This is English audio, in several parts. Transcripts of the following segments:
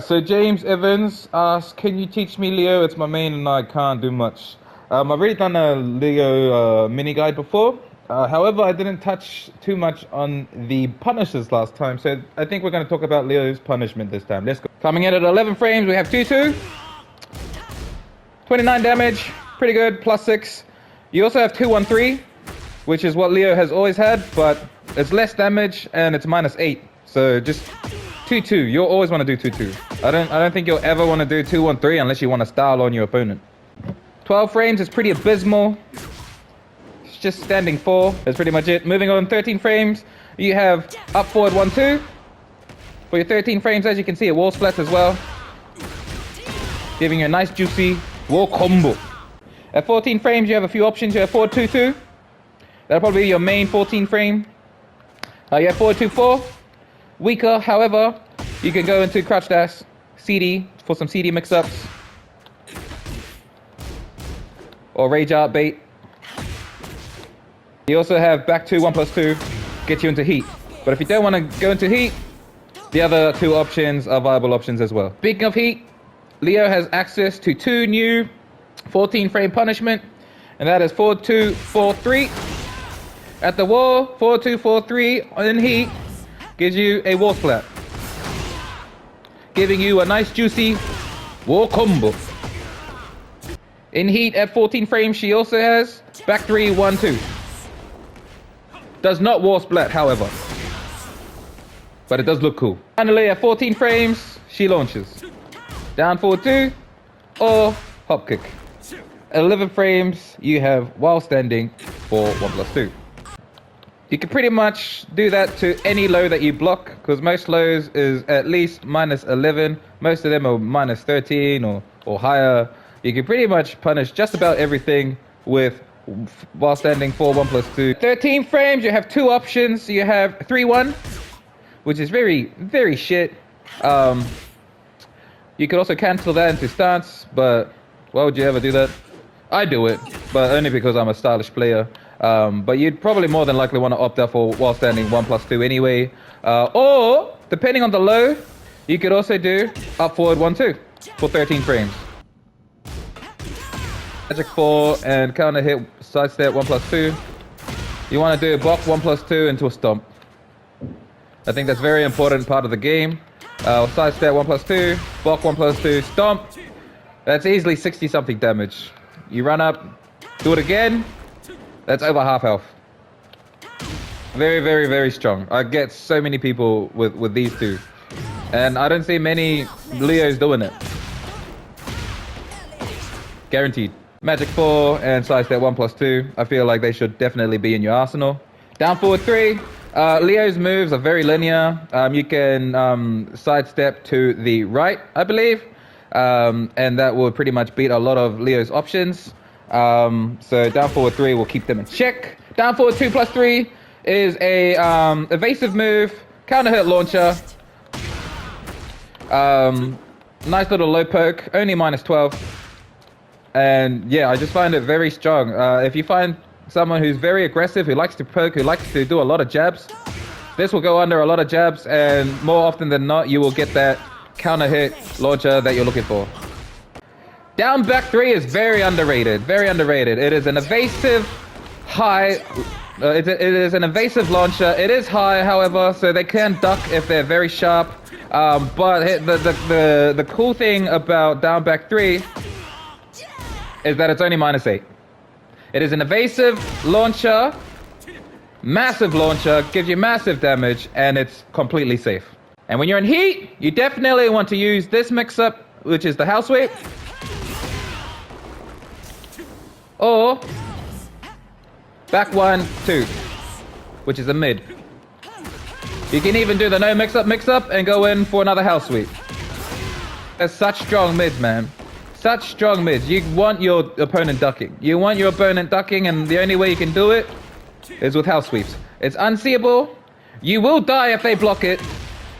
So James Evans asks, can you teach me Leo? It's my main and I can't do much. I've already done a Leo mini guide before. However, I didn't touch too much on the punishes last time. So I think we're going to talk about Leo's punishment this time. Let's go. Coming in at 11 frames, we have 2-2. 29 damage. Pretty good. +6. You also have 2-1-3, which is what Leo has always had, but it's less damage and it's -8. So just 2-2. You'll always want to do 2-2. I don't think you'll ever want to do 2-1-3 unless you want to style on your opponent. 12 frames is pretty abysmal. It's just standing 4. That's pretty much it. Moving on, 13 frames. You have up forward 1-2. For your 13 frames, as you can see, it wall splats as well, giving you a nice juicy wall combo. At 14 frames, you have a few options. You have forward 2-2. That'll probably be your main 14 frame. You have forward 2-4. Weaker, however, you can go into crouch dash CD for some CD mix-ups, or rage out bait. You also have back 2 1+2, get you into heat. But if you don't want to go into heat, the other 2 options are viable options as well. Speaking of heat, Leo has access to 2 new 14 frame punishment, and that is 4-2-4-3. At the wall, 4-2-4-3 in heat gives you a wall splat, giving you a nice juicy wall combo. In heat at 14 frames, she also has back 3 1-2. Does not wall splat, however, but it does look cool. Finally, at 14 frames, she launches down forward 2 or hop kick. At 11 frames, you have while standing for 1+2. You can pretty much do that to any low that you block, because most lows is at least -11. Most of them are -13 or higher. You can pretty much punish just about everything with while standing for 1+2. 13 frames, you have 2 options. You have 3-1, which is very, very shit. You could also cancel that into stance, but why would you ever do that? I do it, but only because I'm a stylish player. But you'd probably more than likely want to opt out for while standing 1+2 anyway. Or, depending on the low, you could also do up forward 1-2 for 13 frames. Magic 4 and counter hit sidestep 1+2. You want to do block 1+2 into a stomp. I think that's a very important part of the game. Sidestep 1+2, block 1+2, stomp. That's easily 60 something damage. You run up, do it again. That's over half health. Very, very, very strong. I get so many people with these 2. And I don't see many Leos doing it. Guaranteed. Magic 4 and sidestep 1+2. I feel like they should definitely be in your arsenal. Down forward 3. Leo's moves are very linear. You can sidestep to the right, I believe. And that will pretty much beat a lot of Leo's options. So down forward 3 will keep them in check. Down forward 2+3 is a evasive move, counter hit launcher. Nice little low poke, only -12. And yeah, I just find it very strong. If you find someone who's very aggressive, who likes to poke, who likes to do a lot of jabs, this will go under a lot of jabs, and more often than not, you will get that counter hit launcher that you're looking for. Down back 3 is very underrated. Very underrated. It is an evasive high. It is an evasive launcher. It is high, however, so they can duck if they're very sharp. But the cool thing about down back 3 is that it's only -8. It is an evasive launcher, massive launcher, gives you massive damage, and it's completely safe. And when you're in heat, you definitely want to use this mix-up, which is the house sweep. Or back 1-2, which is a mid. You can even do the no mix-up and go in for another house sweep. There's such strong mids, man. Such strong mids. You want your opponent ducking. You want your opponent ducking, and the only way you can do it is with house sweeps. It's unseeable. You will die if they block it.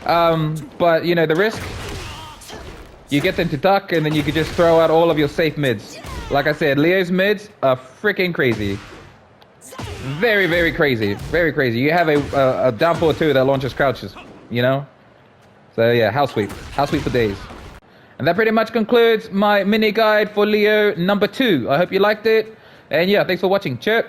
But, you know, the risk, you get them to duck, and then you can just throw out all of your safe mids. Like I said, Leo's mids are freaking crazy. Very, very crazy. Very crazy. You have a down forward 2 that launches crouches, you know? So yeah, house sweep for days. And that pretty much concludes my mini guide for Leo number 2. I hope you liked it. And yeah, thanks for watching. Chirp.